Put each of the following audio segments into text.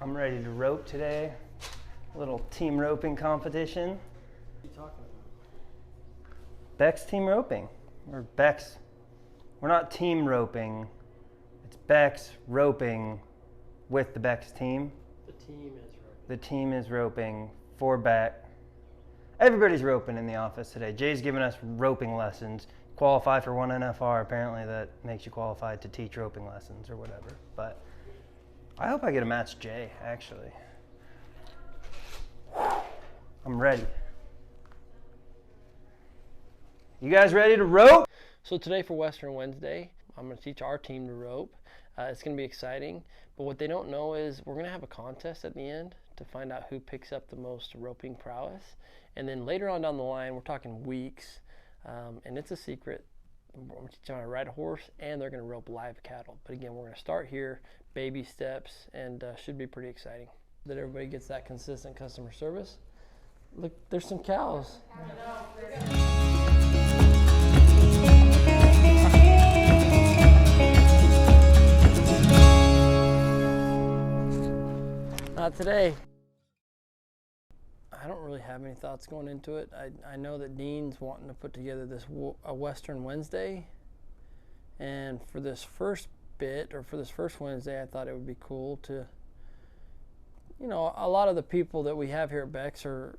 I'm ready to rope today. A little team roping competition. What are you talking about? BEX team roping. Or BEX. We're not team roping. It's BEX roping with the BEX team. The team is roping. The team is roping for BEX. Everybody's roping in the office today. Jay's giving us roping lessons. Qualify for one NFR. Apparently that makes you qualified to teach roping lessons or whatever. But I hope I get to match Jay, actually. I'm ready. You guys ready to rope? So today for Western Wednesday, I'm going to teach our team to rope. It's going to be exciting, but what they don't know is we're going to have a contest at the end to find out who picks up the most roping prowess. And then later on down the line, we're talking weeks, and it's a secret. I'm going to teach them how to ride a horse, and they're going to rope live cattle. But again, we're going to start here, baby steps, and should be pretty exciting. That everybody gets that consistent customer service. Look, there's some cows. Not today. I don't really have any thoughts going into it. I know that Dean's wanting to put together this a Western Wednesday, and for this first bit, or for this first Wednesday, I thought it would be cool to, you know, a lot of the people that we have here at BEX are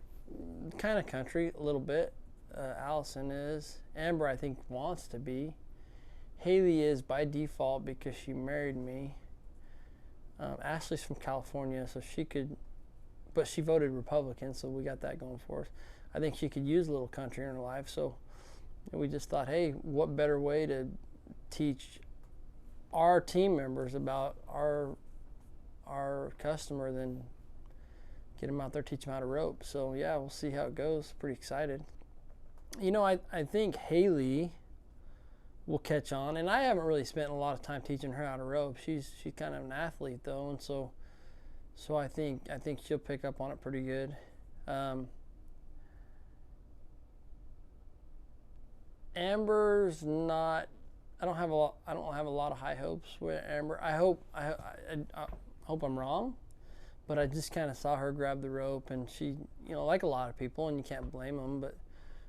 kind of country a little bit. Allison is. Amber, I think, wants to be. Haley is by default because she married me. Ashley's from California, so she could, but she voted Republican, so we got that going for us. I think she could use a little country in her life, so we just thought, hey, what better way to teach our team members about our customer than get them out there, teach them how to rope. So yeah, we'll see how it goes. Pretty excited. You know, I think Haley will catch on, and I haven't really spent a lot of time teaching her how to rope. She's kind of an athlete though, and so I think she'll pick up on it pretty good. Amber's not. I don't have a lot of high hopes with Amber. I hope I'm wrong, but I just kind of saw her grab the rope, and she, you know, like a lot of people, and you can't blame them, but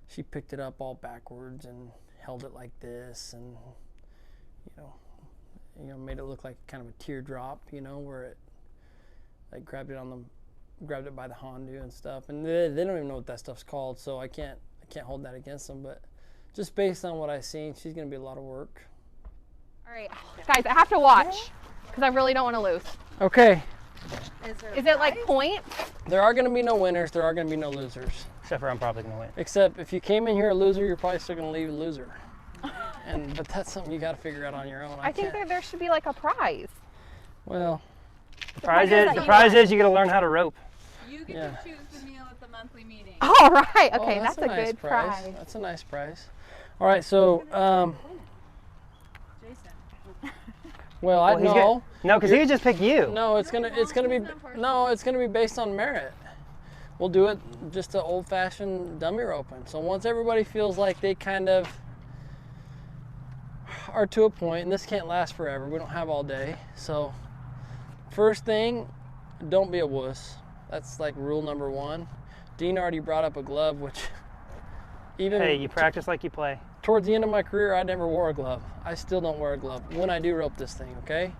she picked it up all backwards and held it like this, and you know, made it look like kind of a teardrop, you know, where it like grabbed it by the Hondu and stuff, and they don't even know what that stuff's called, so I can't hold that against them. But just based on what I've seen, she's going to be a lot of work. All right, guys, I have to watch because I really don't want to lose. Okay. Is it like points? There are going to be no winners. There are going to be no losers. Except for I'm probably going to win. Except if you came in here a loser, you're probably still going to leave a loser. But that's something you got to figure out on your own. I think that there should be like a prize. Well, the prize is you get to learn how to rope. You get to choose the meal at the monthly meeting. All right. Okay, oh, that's a nice good prize. That's a nice prize. All right, so Jason. well, I know. No, because he would just pick you. No, it's gonna be based on merit. We'll do it just an old-fashioned dummy roping. So once everybody feels like they kind of are to a point, and this can't last forever. We don't have all day. So first thing, don't be a wuss. That's like rule number one. Dean already brought up a glove, which even hey, you practice like you play. Towards the end of my career, I never wore a glove. I still don't wear a glove when I do rope this thing, okay?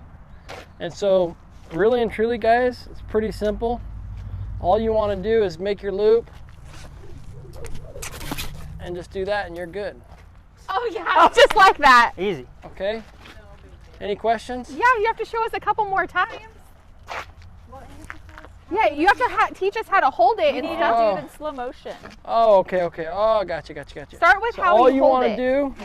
And so really and truly, guys, it's pretty simple. All you want to do is make your loop and just do that, and you're good. Oh yeah, just like that. Easy. Okay? Any questions? Yeah, you have to show us a couple more times. Yeah, you have to teach us how to hold it and stuff. Oh. Do it in slow motion. Oh, okay. Oh, gotcha. Start with So how all you you hold want it. to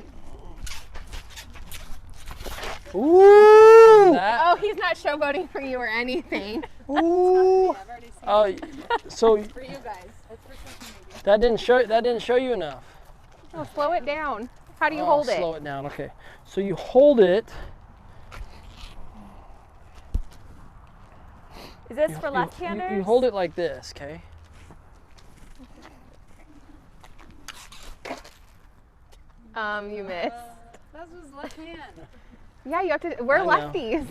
do. Ooh! That. Oh, he's not showboating for you or anything. Ooh! Oh, so For you guys. That's for social media. that didn't show you enough. No, slow it down. How do you Oh, hold it? Slow it down. Okay. So you hold it. Is this for left-handers? You hold it like this, okay? You missed. That was left hand. Yeah, you have to. We're I know. lefties.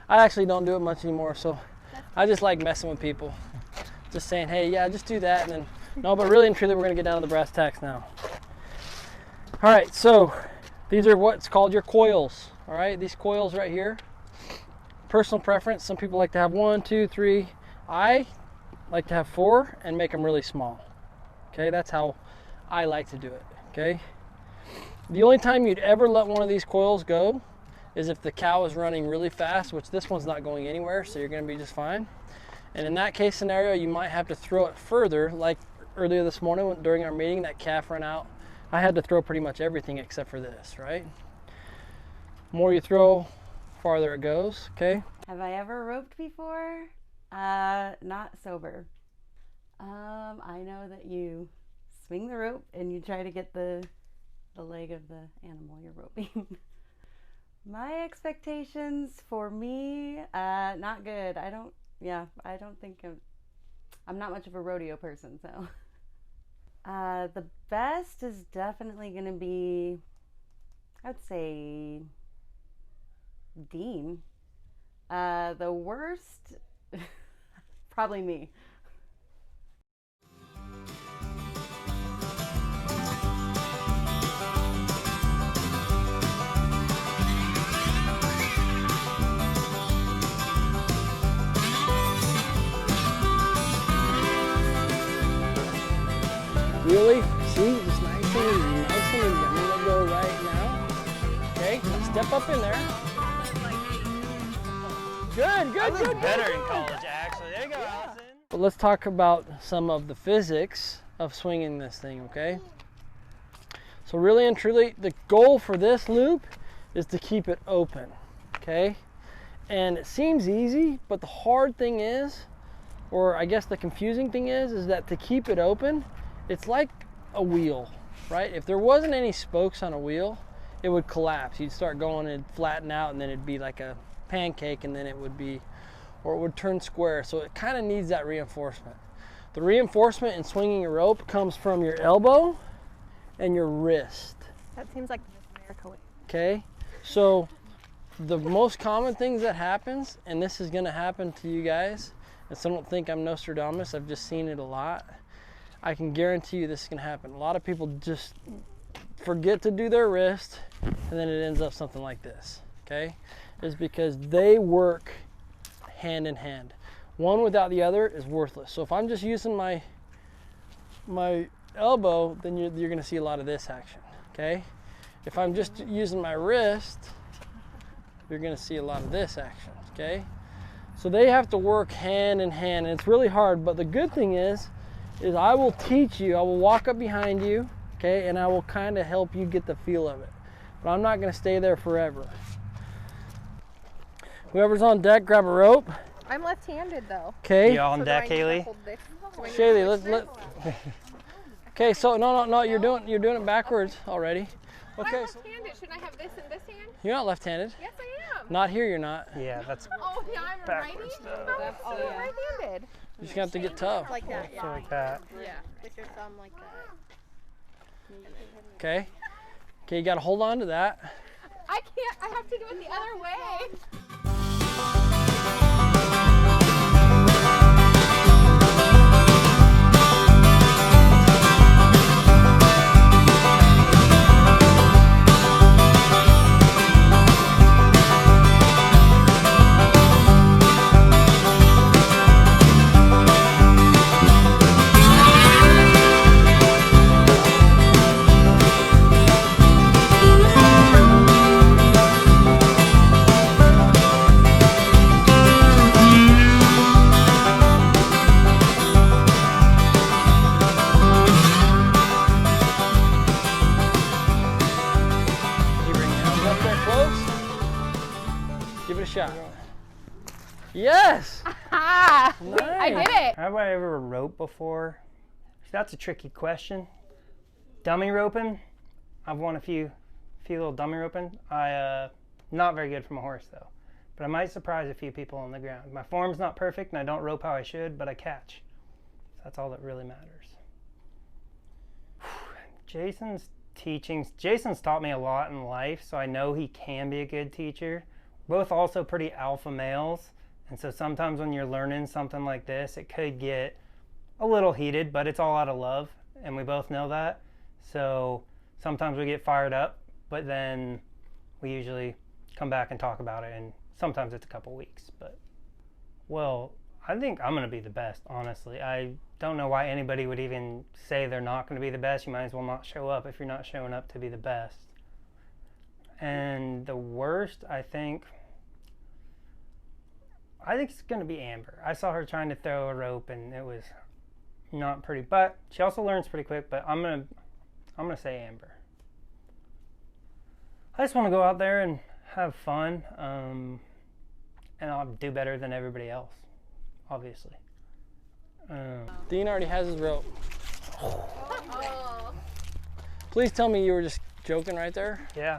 I actually don't do it much anymore, so I just like messing with people. Just saying, hey, yeah, just do that. And then, no, but really and truly, we're going to get down to the brass tacks now. All right, so these are what's called your coils. All right, these coils right here. Personal preference, some people like to have 1, 2, 3. I like to have 4 and make them really small. Okay, that's how I like to do it. Okay. The only time you'd ever let one of these coils go is if the cow is running really fast, which this one's not going anywhere, so you're going to be just fine. And in that case scenario, you might have to throw it further. Like earlier this morning during our meeting, that calf ran out. I had to throw pretty much everything except for this, right? More you throw, farther it goes, okay? Have I ever roped before? Not sober. I know that you swing the rope and you try to get the leg of the animal you're roping. My expectations for me, not good. I don't think I'm not much of a rodeo person, so. The best is definitely going to be, I'd say, Dean. The worst, probably me. Really? See, just nice and I'm gonna go right now. Okay, step up in there. Good. I was better in college, actually. There you go, Allison. But let's talk about some of the physics of swinging this thing, okay? So really and truly, the goal for this loop is to keep it open, okay? And it seems easy, but the hard thing is, or I guess the confusing thing is that to keep it open, it's like a wheel, right? If there wasn't any spokes on a wheel, it would collapse. You'd start going and flatten out, and then it'd be like a pancake, and then it would be, or it would turn square. So it kind of needs that reinforcement. The reinforcement in swinging a rope comes from your elbow and your wrist. That seems like Miss America way. Okay, so the most common things that happens, and this is going to happen to you guys, and so don't think I'm Nostradamus, I've just seen it a lot. I can guarantee you this is going to happen. A lot of people just forget to do their wrist, and then it ends up something like this, okay? Is because they work hand in hand. One without the other is worthless. So if I'm just using my elbow, then you're going to see a lot of this action, okay? If I'm just using my wrist, you're going to see a lot of this action, okay? So they have to work hand in hand, and it's really hard, but the good thing is I will teach you, I will walk up behind you, okay, and I will kind of help you get the feel of it. But I'm not going to stay there forever. Whoever's on deck, grab a rope. I'm left-handed though. Okay. You all on deck, Haley? Shaylee, let. Okay, so no, you're doing it backwards already. Okay. I'm left-handed. Shouldn't I have this in this hand? You're not left-handed. Yes, I am. Not here, you're not. Yeah, that's Oh, yeah, I'm righty. backwards. Oh, I'm right-handed. You're just gonna have to get tough. Like that, So like that. Yeah, with your thumb like that. Okay. Okay, you gotta hold on to that. I can't. I have to do it the other way. Give it a shot. Yes! Ah, Nice. I did it. Have I ever roped before? That's a tricky question. Dummy roping? I've won a few little dummy roping. Not very good from a horse though. But I might surprise a few people on the ground. My form's not perfect and I don't rope how I should, but I catch. That's all that really matters. Jason's taught me a lot in life, so I know he can be a good teacher. Both also pretty alpha males, And so sometimes when you're learning something like this, it could get a little heated, but it's all out of love, and we both know that. So sometimes we get fired up, but then we usually come back and talk about it, and sometimes it's a couple weeks. But, well, I think I'm going to be the best, honestly. I don't know why anybody would even say they're not going to be the best. You might as well not show up if you're not showing up to be the best. And the worst, I think it's going to be Amber. I saw her trying to throw a rope, and it was not pretty. But she also learns pretty quick. But I'm gonna say Amber. I just want to go out there and have fun, and I'll do better than everybody else, obviously. Dean already has his rope. Oh. Please tell me you were just joking right there. Yeah.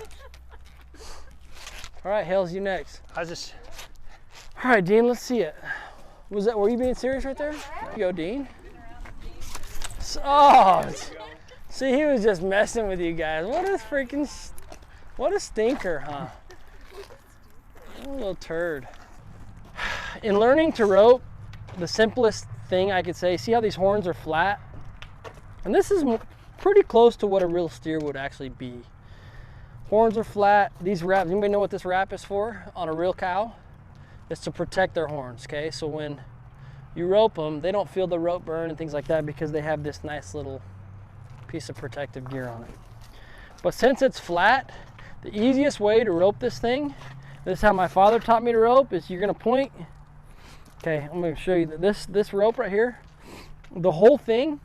All right, Hales, you next. I just. All right, Dean, let's see it. Were you being serious right there? There you go, Dean. Oh, see, he was just messing with you guys. What a stinker, huh? What a little turd. In learning to rope, the simplest thing I could say, see how these horns are flat? And this is pretty close to what a real steer would actually be. Horns are flat. These wraps, anybody know what this wrap is for on a real cow? It's to protect their horns, okay? So when you rope them, they don't feel the rope burn and things like that because they have this nice little piece of protective gear on it. But since it's flat, the easiest way to rope this thing, this is how my father taught me to rope, is you're gonna point. Okay, I'm gonna show you that this rope right here, the whole thing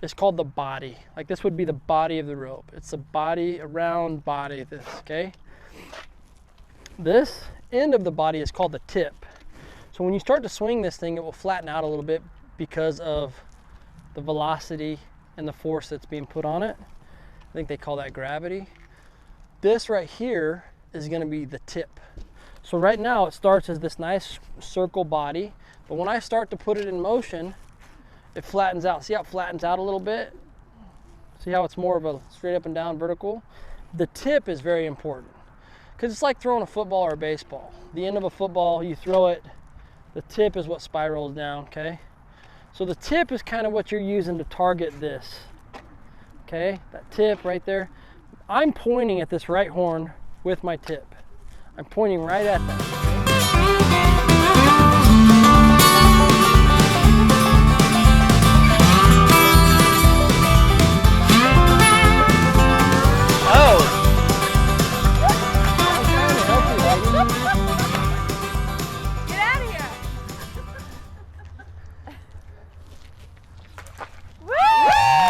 is called the body. Like this would be the body of the rope. It's the body, a round body of this, okay? This end of the body is called the tip. So when you start to swing this thing, it will flatten out a little bit because of the velocity and the force that's being put on it. I think they call that gravity. This right here is gonna be the tip. So right now it starts as this nice circle body, but when I start to put it in motion, it flattens out. See how it flattens out a little bit? See how it's more of a straight up and down vertical? The tip is very important because it's like throwing a football or a baseball. The end of a football, you throw it, the tip is what spirals down, okay? So the tip is kind of what you're using to target this, okay? That tip right there. I'm pointing at this right horn with my tip. I'm pointing right at that. Get out of here.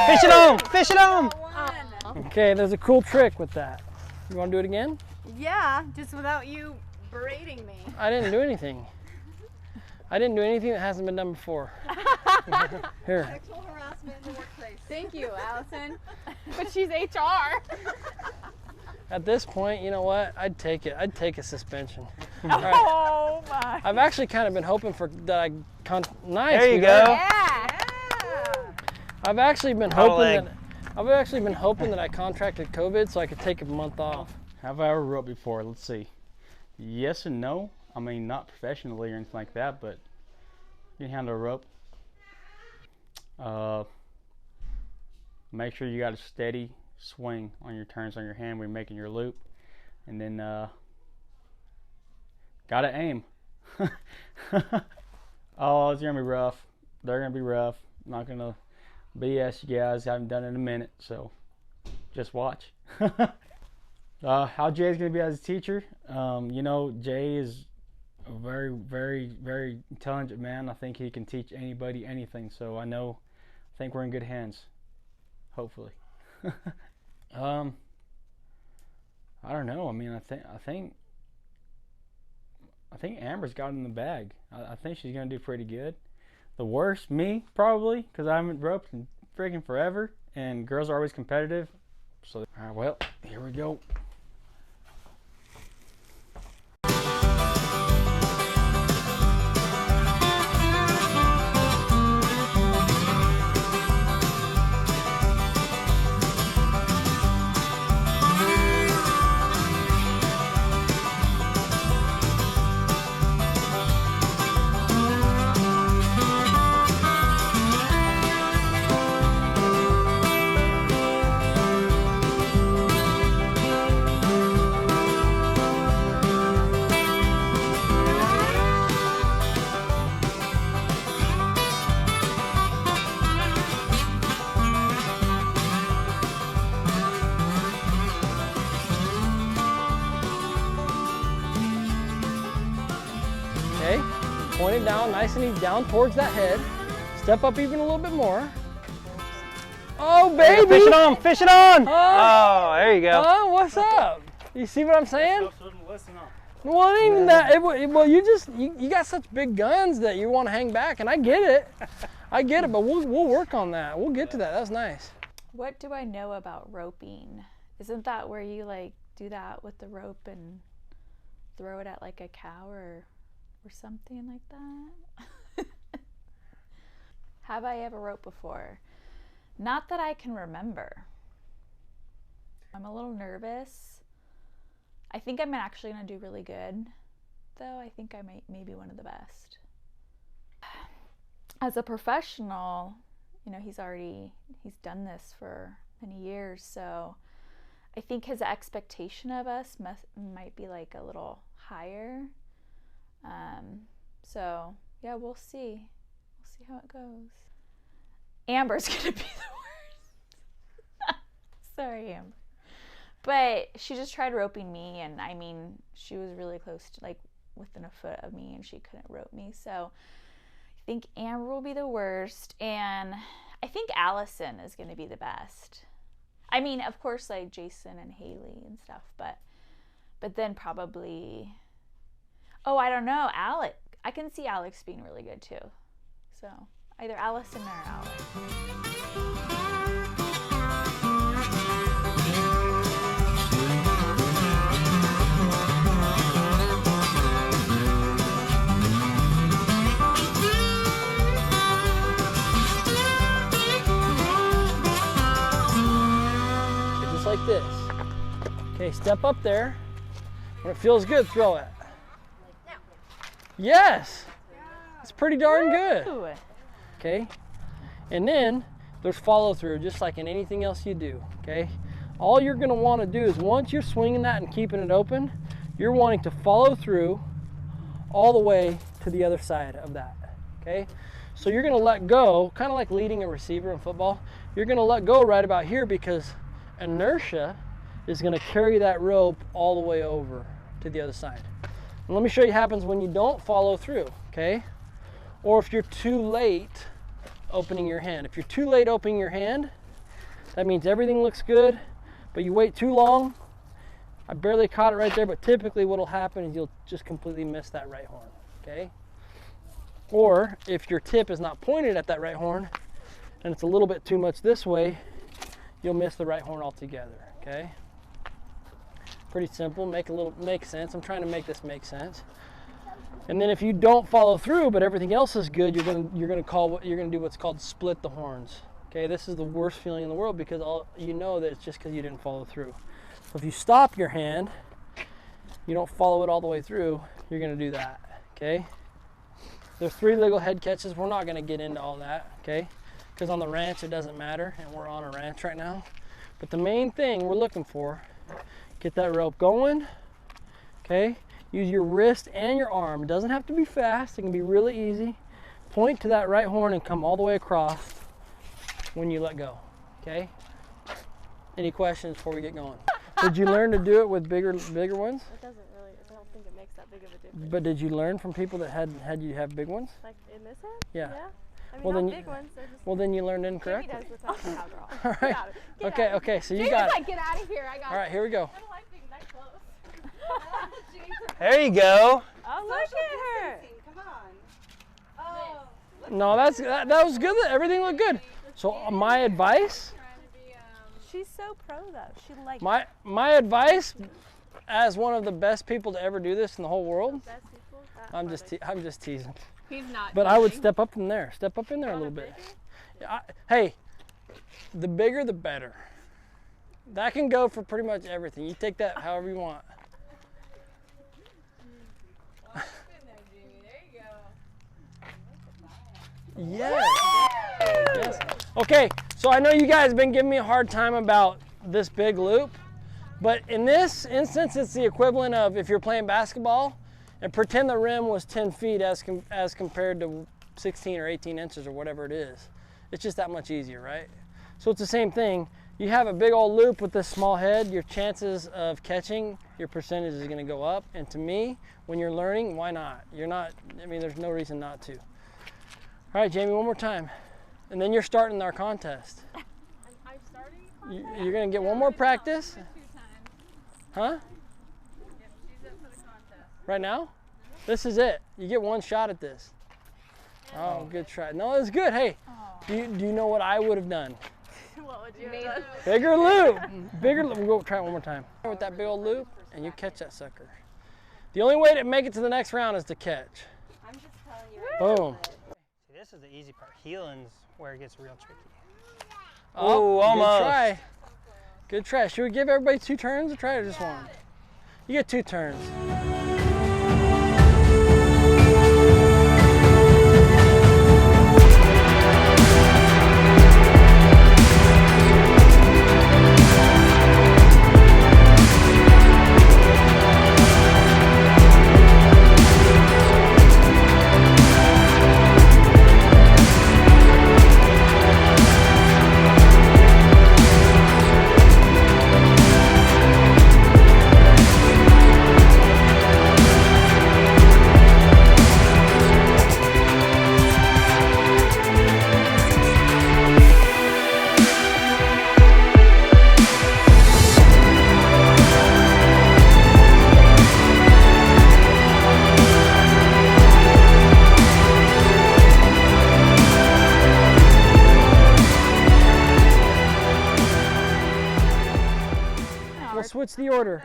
Fish it on! Fish it on! Okay, there's a cool trick with that. You want to do it again? Yeah, just without you berating me. I didn't do anything. I didn't do anything that hasn't been done before. Here. Sexual harassment in the workplace. Thank you, Allison. But she's HR. At this point, you know what? I'd take it. I'd take a suspension. All right. Oh my. I've actually kind of been hoping for that. Nice. There you we go. got it. Yeah. I've actually been hoping that I contracted COVID so I could take a month off. Have I ever roped before? Let's see. Yes and no. I mean, not professionally or anything like that, but you can handle a rope. Make sure you got a steady swing on your turns on your hand when you're making your loop, and then gotta aim. Oh, it's gonna be rough. They're gonna be rough. I'm not gonna BS you guys. I haven't done it in a minute, so just watch. How Jay's gonna be as a teacher? You know, Jay is a very, very, very intelligent man. I think he can teach anybody anything. So I think we're in good hands. Hopefully. I don't know. I mean, I think Amber's got it in the bag. I think she's gonna do pretty good. The worst, me probably, because I haven't roped in freaking forever, and girls are always competitive. So, all right, well, here we go. it down nice and easy, down towards that head. Step up even a little bit more. Oh, There you baby! go. Fish it on, fish it on! Huh? Oh, there you go. Huh? What's up? You see what I'm saying? Well, it ain't even that. Well, you got such big guns that you want to hang back, and I get it. I get it, but we'll work on that. We'll get to that. That's nice. What do I know about roping? Isn't that where you like do that with the rope and throw it at like a cow or something like that? Have I ever roped before? Not that I can remember. I'm a little nervous. I think I'm actually gonna do really good, though. I think I may be one of the best. As a professional, you know, he's done this for many years, so I think his expectation of us might be like a little higher. So yeah, we'll see. We'll see how it goes. Amber's gonna be the worst. Sorry, Amber. But she just tried roping me, and I mean, she was really close to like within a foot of me, and she couldn't rope me. So I think Amber will be the worst, and I think Allison is going to be the best. I mean, of course, like Jason and Haley and stuff, but then probably, oh, I don't know, Alex. I can see Alex being really good too. So either Allison or Alex. Like this. Okay, step up there. When it feels good, throw it. Yes! It's pretty darn good. Okay? And then there's follow through, just like in anything else you do. Okay? All you're going to want to do is once you're swinging that and keeping it open, you're wanting to follow through all the way to the other side of that. Okay? So you're going to let go, kind of like leading a receiver in football. You're going to let go right about here because inertia is going to carry that rope all the way over to the other side. And let me show you what happens when you don't follow through, okay? Or if you're too late opening your hand. If you're too late opening your hand, that means everything looks good, but you wait too long. I barely caught it right there, but typically what will happen is you'll just completely miss that right horn, okay? Or if your tip is not pointed at that right horn and it's a little bit too much this way, you'll miss the right horn altogether, okay? Pretty simple, make sense. I'm trying to make this make sense. And then if you don't follow through, but everything else is good, you're gonna do what's called split the horns. Okay, this is the worst feeling in the world because you know that it's just because you didn't follow through. So if you stop your hand, you don't follow it all the way through, you're gonna do that, okay? There's 3 legal head catches. We're not gonna get into all that, okay? Because on the ranch it doesn't matter, and we're on a ranch right now. But the main thing we're looking for, get that rope going, okay? Use your wrist and your arm. It doesn't have to be fast, it can be really easy. Point to that right horn and come all the way across when you let go, okay? Any questions before we get going? Did you learn to do it with bigger ones? It doesn't really, I don't think it makes that big of a difference. But did you learn from people that had you have big ones? Like in this hand? Yeah. I mean, Well, not then big ones, they're just... Well, then you learned incorrectly. Jamie does the top cowgirl. All right. Get out. Okay, so you Jamie's got it. like, get out of here. I got All right, here we go. I don't like being that close. There you go. Oh, look at her. Come on. Oh. No, that was good. Everything looked good. So my advice, She's so pro though. She likes my advice, as one of the best people to ever do this in the whole world, best people. I'm just teasing. He's not. But I would step up in there. Step up in there a little bit. Yeah, hey, the bigger the better. That can go for pretty much everything. You take that however you want. Yes. Okay, so I know you guys have been giving me a hard time about this big loop, but in this instance, it's the equivalent of if you're playing basketball and pretend the rim was 10 feet as compared to 16 or 18 inches or whatever it is. It's just that much easier, right? So it's the same thing. you have a big old loop with this small head, your chances of catching, your percentage is going to go up. And to me, when you're learning, why not? You're not, I mean, there's no reason not to. All right, Jamie, one more time. And then you're starting our contest. I'm starting. You're going to get one more practice. 2 times. Huh? Yep, she's up for the contest. Right now? This is it. You get one shot at this. Oh, good try. No, it's good. Hey, do you know what I would have done? What would you have done? Bigger loop. Bigger loop. We'll go try it one more time. With that big old loop, and you catch that sucker. The only way to make it to the next round is to catch. I'm just telling you. Boom. See, this is the easy part. Heeling's where it gets real tricky. Oh, almost. Good try. Good try. Should we give everybody 2 turns or try or just one? You get 2 turns. We'll switch the order.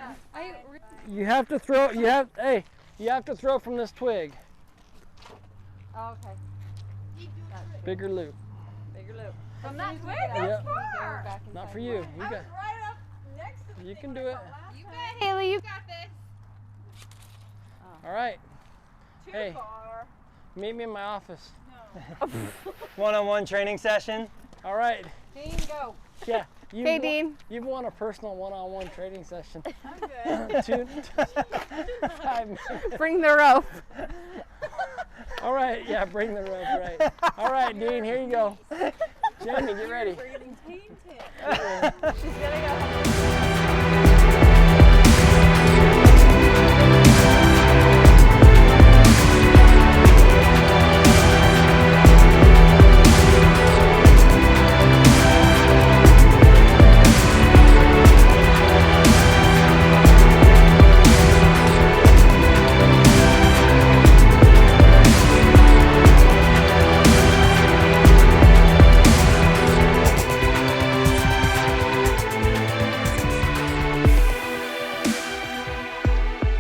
You have to throw. You have to throw from this twig. Oh, okay. Bigger loop. Bigger loop. From that twig? Yep. Back Not inside. for you. You got. Right up next to You can do it. You bet, Haley. You got this. All right. Too Hey. far. Meet me in my office. One-on-one training session. All right. Dean, go. Yeah. You've Okay, won- Dean. You've won a personal one-on-one training session. I'm good. 5 minutes. Bring the rope. All right. Yeah. Bring the rope. Right. All right, Dean. Here you go. Jamie, get ready. She's gonna go.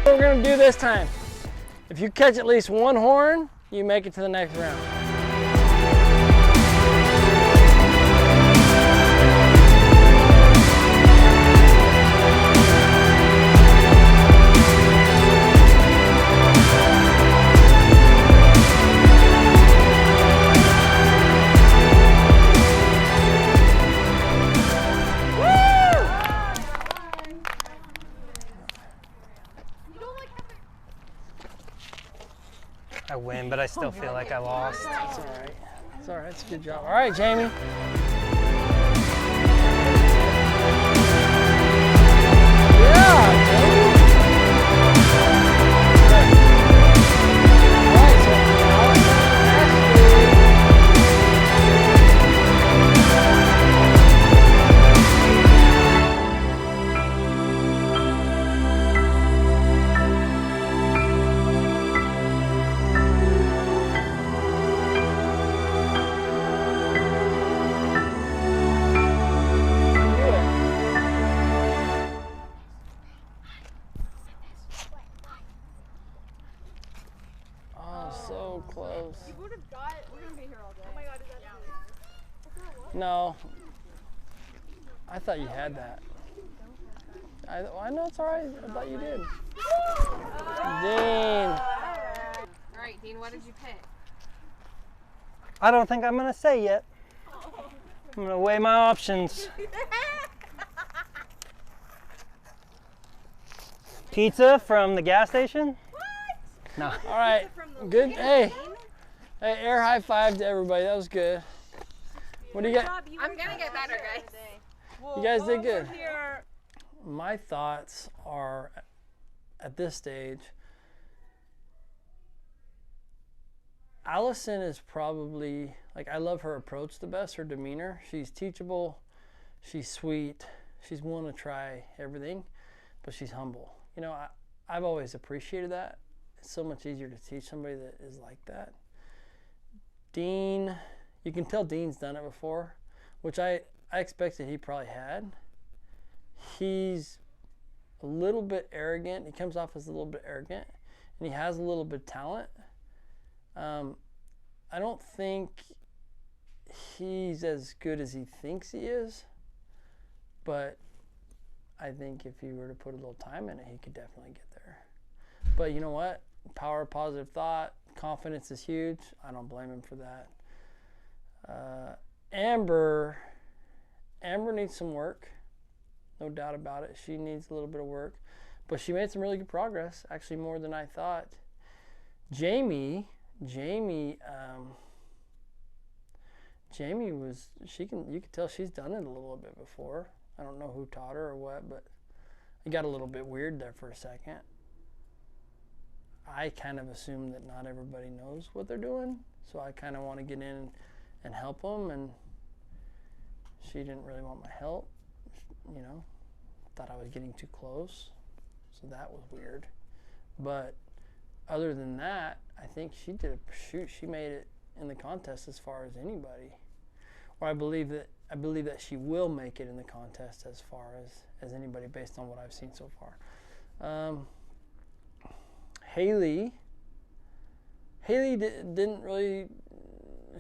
What we're gonna do this time. If you catch at least 1 horn, you make it to the next round. I win, but I still feel like I lost. It's all right. It's all right. It's a good job. All right, Jamie. Yeah, Jamie. All right, so so close. We're gonna be here all day. Oh my god, is that No. I thought you had that. I know it's all right. I thought you did. Dean. All right, Dean, what did you pick? I don't think I'm gonna say yet. I'm gonna weigh my options. Pizza from the gas station? No. All right. Good. Hey, air high five to everybody. That was good. What do you got? I'm gonna get better, guys. You guys did Over good. Here. My thoughts are, at this stage, Allison is probably, like, I love her approach the best, her demeanor. She's teachable, she's sweet, she's willing to try everything, but she's humble. You know, I've always appreciated that. It's so much easier to teach somebody that is like that. Dean, you can tell Dean's done it before, which I expected he probably had. He's a little bit arrogant. He comes off as a little bit arrogant, and he has a little bit of talent. I don't think he's as good as he thinks he is, but I think if he were to put a little time in it, he could definitely get there. But you know what? Power of positive thought, confidence is huge. I don't blame him for that. Amber needs some work, no doubt about it. She needs a little bit of work, but she made some really good progress, actually more than I thought. Jamie was, you could tell she's done it a little bit before. I don't know who taught her or what, but it got a little bit weird there for a second. I kind of assume that not everybody knows what they're doing, so I kind of want to get in and help them, and she didn't really want my help, you know, thought I was getting too close, so that was weird. But other than that, I think she made it in the contest as far as anybody. Or I believe that she will make it in the contest as far as anybody based on what I've seen so far. Haley didn't really,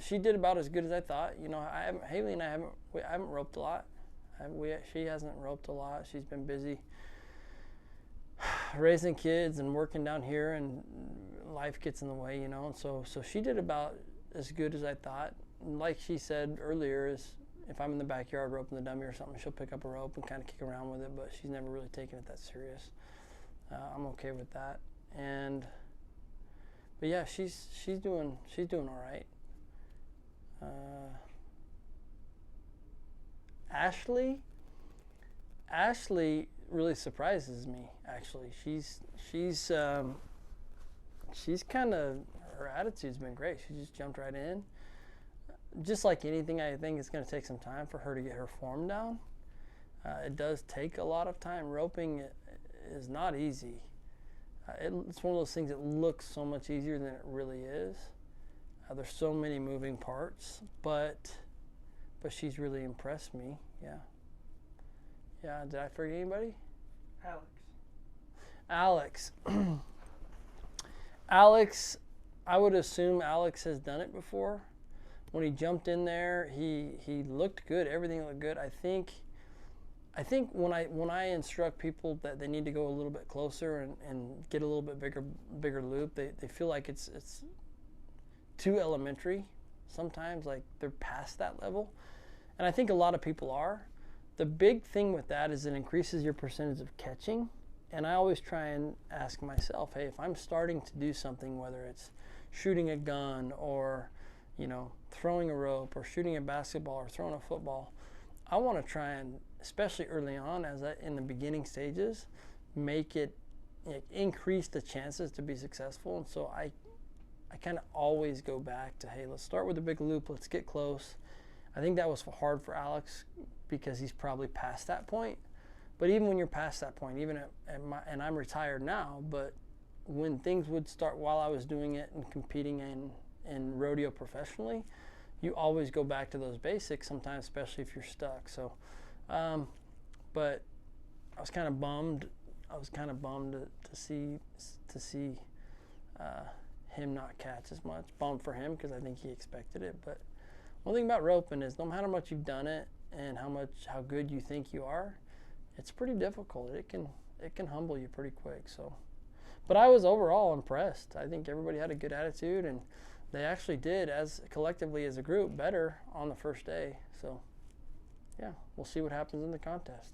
she did about as good as I thought. You know, Haley and I haven't roped a lot. She hasn't roped a lot. She's been busy raising kids and working down here, and life gets in the way, you know. And so she did about as good as I thought. And like she said earlier, is if I'm in the backyard roping the dummy or something, she'll pick up a rope and kind of kick around with it, but she's never really taken it that serious. I'm okay with that. But yeah, she's doing all right. Ashley really surprises me. Actually, she's kind of, her attitude's been great. She just jumped right in. Just like anything, I think it's going to take some time for her to get her form down. It does take a lot of time. Roping is not easy. It's one of those things that looks so much easier than it really is. There's so many moving parts, but she's really impressed me. Yeah. Did I forget anybody? Alex. Alex, I would assume Alex has done it before. When he jumped in there, he looked good. Everything looked good. I think when I instruct people that they need to go a little bit closer and get a little bit bigger loop, they feel like it's too elementary sometimes, like they're past that level. And I think a lot of people are. The big thing with that is it increases your percentage of catching. And I always try and ask myself, hey, if I'm starting to do something, whether it's shooting a gun or, you know, throwing a rope or shooting a basketball or throwing a football, I want to try and, especially early on, in the beginning stages, make it, increase the chances to be successful. And so I kind of always go back to, hey, let's start with a big loop, let's get close. I think that was hard for Alex because he's probably past that point. But even when you're past that point, even and I'm retired now, but when things would start while I was doing it and competing in rodeo professionally, you always go back to those basics sometimes, especially if you're stuck. So, but I was kind of bummed. To see him not catch as much. Bummed for him because I think he expected it. But one thing about roping is no matter how much you've done it and how good you think you are, it's pretty difficult. It can humble you pretty quick. So, but I was overall impressed. I think everybody had a good attitude, and they actually did, as collectively as a group, better on the first day. So, yeah, we'll see what happens in the contest.